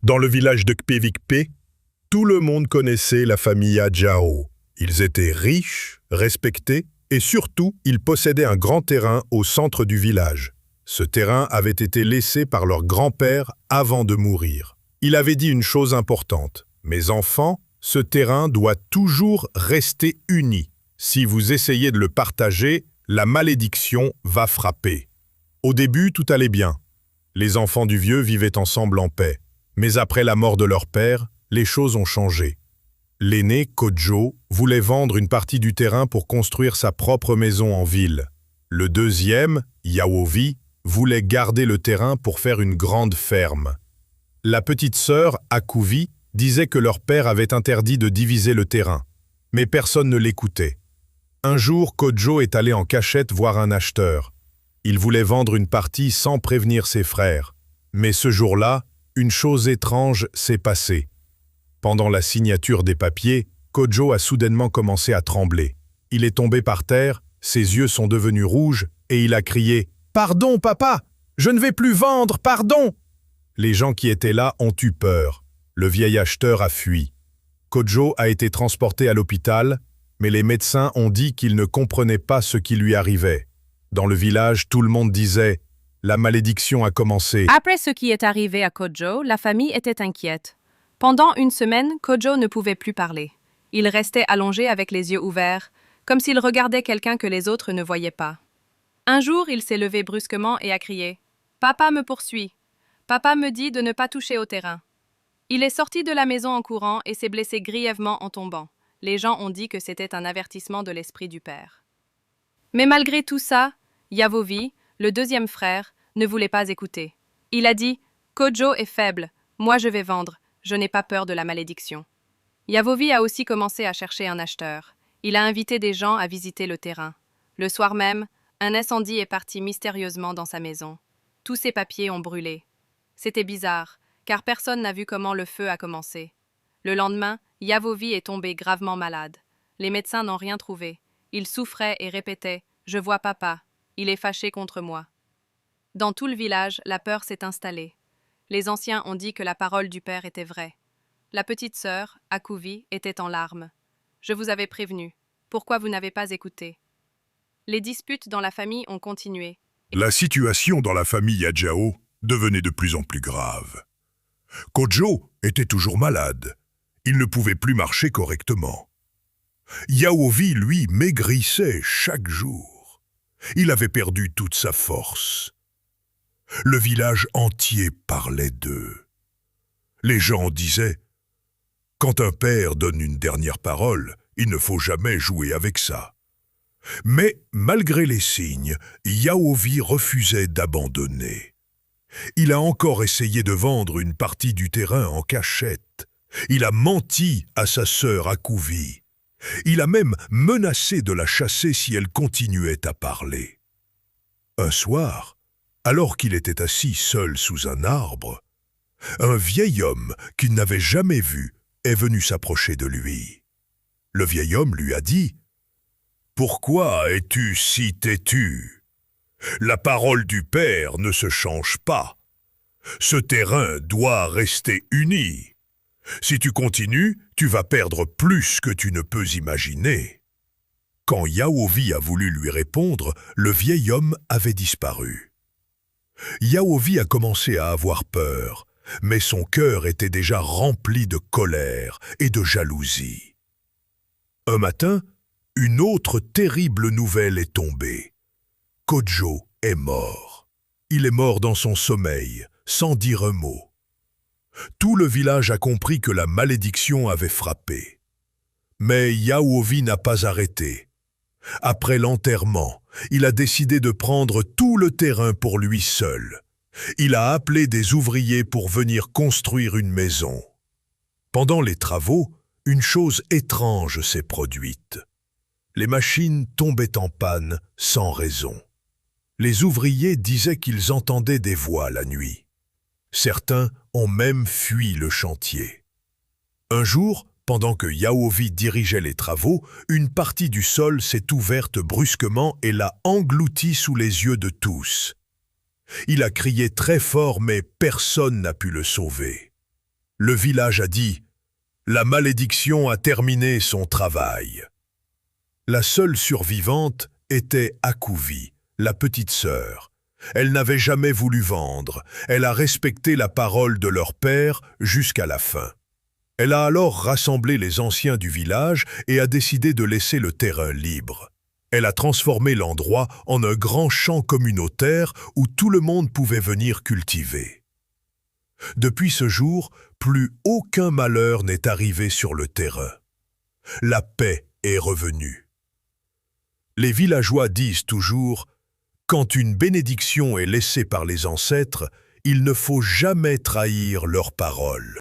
Dans le village de Kpevikpe, tout le monde connaissait la famille Adjao. Ils étaient riches, respectés et surtout, ils possédaient un grand terrain au centre du village. Ce terrain avait été laissé par leur grand-père avant de mourir. Il avait dit une chose importante. « Mes enfants, ce terrain doit toujours rester uni. Si vous essayez de le partager, la malédiction va frapper. » Au début, tout allait bien. Les enfants du vieux vivaient ensemble en paix. Mais après la mort de leur père, les choses ont changé. L'aîné, Kodjo, voulait vendre une partie du terrain pour construire sa propre maison en ville. Le deuxième, Yaovi, voulait garder le terrain pour faire une grande ferme. La petite sœur, Akouvi, disait que leur père avait interdit de diviser le terrain. Mais personne ne l'écoutait. Un jour, Kodjo est allé en cachette voir un acheteur. Il voulait vendre une partie sans prévenir ses frères. Mais ce jour-là, une chose étrange s'est passée. Pendant la signature des papiers, Kodjo a soudainement commencé à trembler. Il est tombé par terre, ses yeux sont devenus rouges et il a crié « Pardon, papa! Je ne vais plus vendre, pardon !» Les gens qui étaient là ont eu peur. Le vieil acheteur a fui. Kodjo a été transporté à l'hôpital, mais les médecins ont dit qu'ils ne comprenaient pas ce qui lui arrivait. Dans le village, tout le monde disait « La malédiction a commencé ». Après ce qui est arrivé à Kodjo, la famille était inquiète. Pendant une semaine, Kodjo ne pouvait plus parler. Il restait allongé avec les yeux ouverts, comme s'il regardait quelqu'un que les autres ne voyaient pas. Un jour, il s'est levé brusquement et a crié « Papa me poursuit. Papa me dit de ne pas toucher au terrain. » Il est sorti de la maison en courant et s'est blessé grièvement en tombant. Les gens ont dit que c'était un avertissement de l'esprit du père. Mais malgré tout ça, Yavovi, le deuxième frère, ne voulait pas écouter. Il a dit « Kodjo est faible, moi je vais vendre, je n'ai pas peur de la malédiction. » Yavovi a aussi commencé à chercher un acheteur. Il a invité des gens à visiter le terrain. Le soir même, un incendie est parti mystérieusement dans sa maison. Tous ses papiers ont brûlé. C'était bizarre, car personne n'a vu comment le feu a commencé. Le lendemain, Yavovi est tombé gravement malade. Les médecins n'ont rien trouvé. Il souffrait et répétait « Je vois papa, il est fâché contre moi. » Dans tout le village, la peur s'est installée. Les anciens ont dit que la parole du père était vraie. La petite sœur, Akouvi, était en larmes. « Je vous avais prévenu. Pourquoi vous n'avez pas écouté ?» Les disputes dans la famille ont continué. La situation dans la famille Adjao devenait de plus en plus grave. Kodjo était toujours malade. Il ne pouvait plus marcher correctement. Yaovi, lui, maigrissait chaque jour. Il avait perdu toute sa force. Le village entier parlait d'eux. Les gens disaient « Quand un père donne une dernière parole, il ne faut jamais jouer avec ça. » Mais malgré les signes, Yaovi refusait d'abandonner. Il a encore essayé de vendre une partie du terrain en cachette. Il a menti à sa sœur Akouvi. Il a même menacé de la chasser si elle continuait à parler. Un soir, alors qu'il était assis seul sous un arbre, un vieil homme qu'il n'avait jamais vu est venu s'approcher de lui. Le vieil homme lui a dit « Pourquoi es-tu si têtu ? La parole du père ne se change pas. Ce terrain doit rester uni. Si tu continues, tu vas perdre plus que tu ne peux imaginer. » Quand Yaovi a voulu lui répondre, le vieil homme avait disparu. Yaovi a commencé à avoir peur, mais son cœur était déjà rempli de colère et de jalousie. Un matin, une autre terrible nouvelle est tombée. Kodjo est mort. Il est mort dans son sommeil, sans dire un mot. Tout le village a compris que la malédiction avait frappé. Mais Yaovi n'a pas arrêté. Après l'enterrement, il a décidé de prendre tout le terrain pour lui seul. Il a appelé des ouvriers pour venir construire une maison. Pendant les travaux, une chose étrange s'est produite. Les machines tombaient en panne sans raison. Les ouvriers disaient qu'ils entendaient des voix la nuit. Certains ont même fui le chantier. Un jour, pendant que Yaovi dirigeait les travaux, une partie du sol s'est ouverte brusquement et l'a englouti sous les yeux de tous. Il a crié très fort, mais personne n'a pu le sauver. le village a dit « La malédiction a terminé son travail ». La seule survivante était Akouvi, la petite sœur. Elle n'avait jamais voulu vendre, elle a respecté la parole de leur père jusqu'à la fin. Elle a alors rassemblé les anciens du village et a décidé de laisser le terrain libre. Elle a transformé l'endroit en un grand champ communautaire où tout le monde pouvait venir cultiver. Depuis ce jour, plus aucun malheur n'est arrivé sur le terrain. La paix est revenue. Les villageois disent toujours « Quand une bénédiction est laissée par les ancêtres, il ne faut jamais trahir leur parole ».